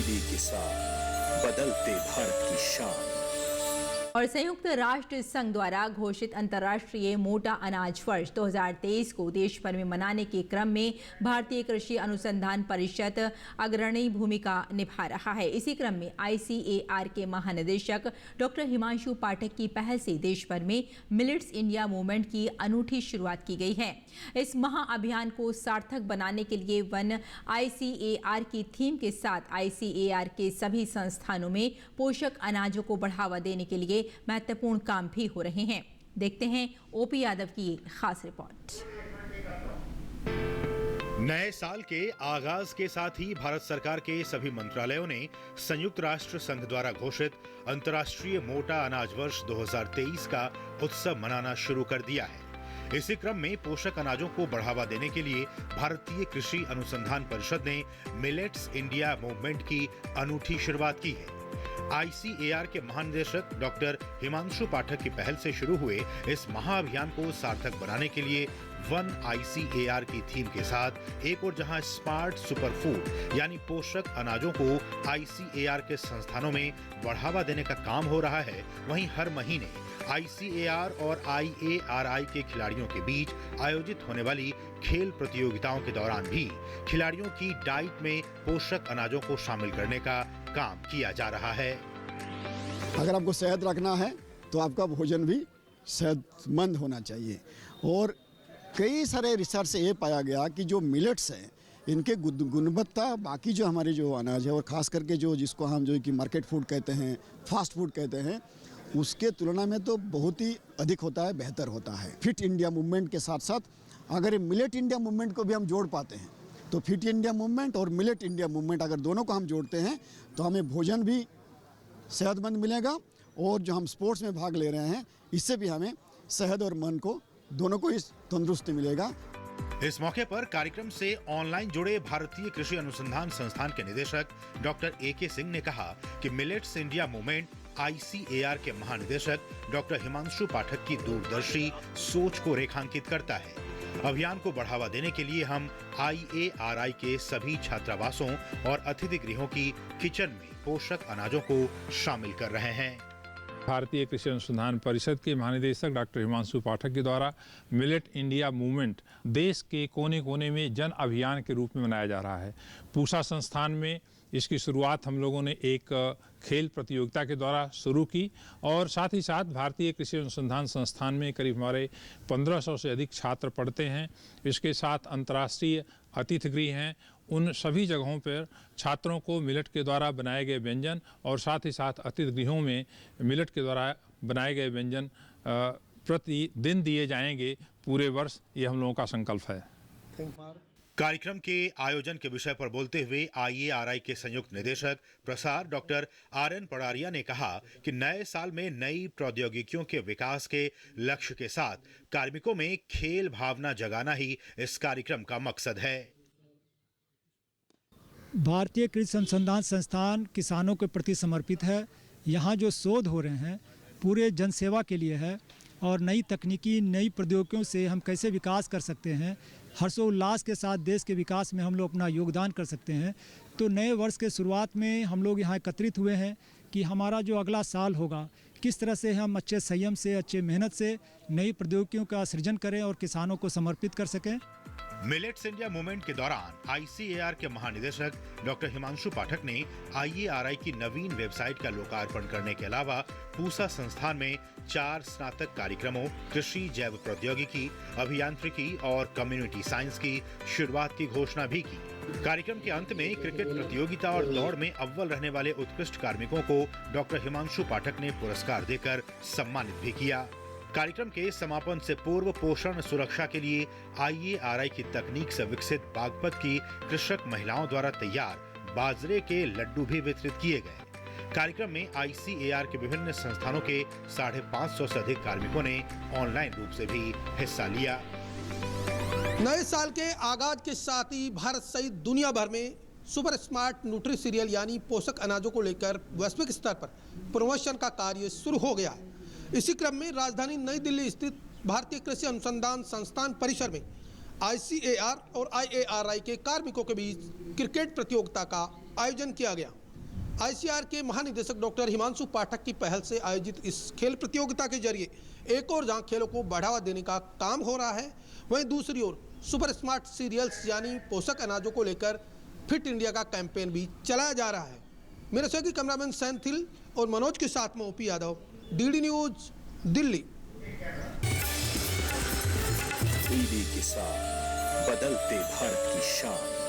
तब्दीली के साथ बदलते भारत की शान। और संयुक्त राष्ट्र संघ द्वारा घोषित अंतर्राष्ट्रीय मोटा अनाज वर्ष 2023 को देश भर में मनाने के क्रम में भारतीय कृषि अनुसंधान परिषद अग्रणी भूमिका निभा रहा है। इसी क्रम में ICAR के महानिदेशक डॉक्टर हिमांशु पाठक की पहल से देश भर में मिलेट्स इंडिया मूवमेंट की अनूठी शुरुआत की गई है। इस महाअभियान को सार्थक बनाने के लिए वन ICAR की थीम के साथ ICAR के सभी संस्थानों में पोषक अनाजों को बढ़ावा देने के लिए महत्वपूर्ण काम भी हो रहे हैं। देखते हैं OP यादव की ये खास रिपोर्ट। नए साल के आगाज के साथ ही भारत सरकार के सभी मंत्रालयों ने संयुक्त राष्ट्र संघ द्वारा घोषित अंतर्राष्ट्रीय मोटा अनाज वर्ष 2023 का उत्सव मनाना शुरू कर दिया है। इसी क्रम में पोषक अनाजों को बढ़ावा देने के लिए भारतीय कृषि अनुसंधान परिषद ने मिलेट्स इंडिया मूवमेंट की अनूठी शुरुआत की है। ICAR के महानिदेशक डॉक्टर हिमांशु पाठक की पहल से शुरू हुए इस महाअभियान को सार्थक बनाने के लिए वन ICAR की थीम के साथ एक और जहां स्मार्ट सुपर फूड यानी पोषक अनाजों को ICAR के संस्थानों में बढ़ावा देने का काम हो रहा है, वहीं हर महीने ICAR और IARI के खिलाड़ियों के बीच आयोजित होने वाली खेल प्रतियोगिताओं के दौरान भी खिलाड़ियों की डाइट में पोषक अनाजों को शामिल करने का काम किया जा रहा है। अगर आपको सेहत रखना है तो आपका भोजन भी सेहतमंद होना चाहिए। और कई सारे रिसर्च से ये पाया गया कि जो मिलेट्स हैं इनके गुणवत्ता बाकी जो हमारे जो अनाज है और ख़ास करके जो जिसको हम जो कि मार्केट फूड कहते हैं, फास्ट फूड कहते हैं, उसके तुलना में तो बहुत ही अधिक होता है, बेहतर होता है। फिट इंडिया मूवमेंट के साथ साथ अगर मिलेट इंडिया मूवमेंट को भी हम जोड़ पाते हैं तो फिट इंडिया मूवमेंट और मिलेट इंडिया मूवमेंट अगर दोनों को हम जोड़ते हैं तो हमें भोजन भी सेहतमंद मिलेगा और जो हम स्पोर्ट्स में भाग ले रहे हैं इससे भी हमें सेहत और मन को दोनों को इस तंदुरुस्ती मिलेगा। इस मौके पर कार्यक्रम से ऑनलाइन जुड़े भारतीय कृषि अनुसंधान संस्थान के निदेशक डॉक्टर AK सिंह ने कहा कि मिलेट्स इंडिया मूवमेंट ICAR के महानिदेशक डॉक्टर हिमांशु पाठक की दूरदर्शी सोच को रेखांकित करता है। अभियान को बढ़ावा देने के लिए हम IARI के सभी छात्रावासों और अतिथि गृहों की किचन में पोषक अनाजों को शामिल कर रहे हैं। भारतीय कृषि अनुसंधान परिषद के महानिदेशक डॉक्टर हिमांशु पाठक के द्वारा मिलेट इंडिया मूवमेंट देश के कोने कोने में जन अभियान के रूप में मनाया जा रहा है। पूसा संस्थान में इसकी शुरुआत हम लोगों ने एक खेल प्रतियोगिता के द्वारा शुरू की और साथ ही साथ भारतीय कृषि अनुसंधान संस्थान में करीब हमारे 1500 से अधिक छात्र पढ़ते हैं। इसके साथ अंतर्राष्ट्रीय अतिथि गृह हैं, उन सभी जगहों पर छात्रों को मिलेट के द्वारा बनाए गए व्यंजन और साथ ही साथ अतिथि गृहों में मिलेट के द्वारा बनाए गए व्यंजन प्रतिदिन दिए जाएंगे पूरे वर्ष। ये हम लोगों का संकल्प है। कार्यक्रम के आयोजन के विषय पर बोलते हुए IARI के संयुक्त निदेशक प्रसार डॉक्टर RN पडारिया ने कहा कि नए साल में नई प्रौद्योगिकियों के विकास के लक्ष्य के साथ कार्मिकों में खेल भावना जगाना ही इस कार्यक्रम का मकसद है। भारतीय कृषि अनुसंधान संस्थान किसानों के प्रति समर्पित है। यहाँ जो शोध हो रहे हैं पूरे जनसेवा के लिए है और नई तकनीकी नई प्रौद्योगिकियों से हम कैसे विकास कर सकते हैं, हर्षोल्लास के साथ देश के विकास में हम लोग अपना योगदान कर सकते हैं। तो नए वर्ष के शुरुआत में हम लोग यहाँ एकत्रित हुए हैं कि हमारा जो अगला साल होगा किस तरह से हम अच्छे संयम से, अच्छे मेहनत से नई प्रौद्योगिकियों का सृजन करें और किसानों को समर्पित कर सकें। मिलेट्स इंडिया मूवमेंट के दौरान ICAR के महानिदेशक डॉक्टर हिमांशु पाठक ने IARI की नवीन वेबसाइट का लोकार्पण करने के अलावा पूसा संस्थान में 4 स्नातक कार्यक्रमों कृषि, जैव प्रौद्योगिकी, अभियांत्रिकी और कम्युनिटी साइंस की शुरुआत की घोषणा भी की। कार्यक्रम के अंत में क्रिकेट प्रतियोगिता और दौड़ में अव्वल रहने वाले उत्कृष्ट कार्मिकों को डॉक्टर हिमांशु पाठक ने पुरस्कार देकर सम्मानित भी किया। कार्यक्रम के समापन से पूर्व पोषण सुरक्षा के लिए IARI की तकनीक से विकसित बागपत की कृषक महिलाओं द्वारा तैयार बाजरे के लड्डू भी वितरित किए गए। कार्यक्रम में ICAR के विभिन्न संस्थानों के 550 से अधिक कार्मिकों ने ऑनलाइन रूप से भी हिस्सा लिया। नए साल के आगाज के साथ ही भारत सहित दुनिया भर में सुपर स्मार्ट न्यूट्री सीरियल यानी पोषक अनाजों को लेकर वैश्विक स्तर पर प्रमोशन का कार्य शुरू हो गया है। इसी क्रम में राजधानी नई दिल्ली स्थित भारतीय कृषि अनुसंधान संस्थान परिसर में ICAR और IARI के कार्मिकों के बीच क्रिकेट प्रतियोगिता का आयोजन किया गया। आईसीआर के महानिदेशक डॉक्टर हिमांशु पाठक की पहल से आयोजित इस खेल प्रतियोगिता के जरिए एक और जहां खेलों को बढ़ावा देने का काम हो रहा है, वहीं दूसरी ओर सुपर स्मार्ट सीरियल्स यानी पोषक अनाजों को लेकर फिट इंडिया का कैंपेन भी चलाया जा रहा है। मेरे सहयोगी कैमरामैन सैंथिल और मनोज के साथ में OP Yadav, DD news, Delhi. ED के साथ बदलते भारत की शान।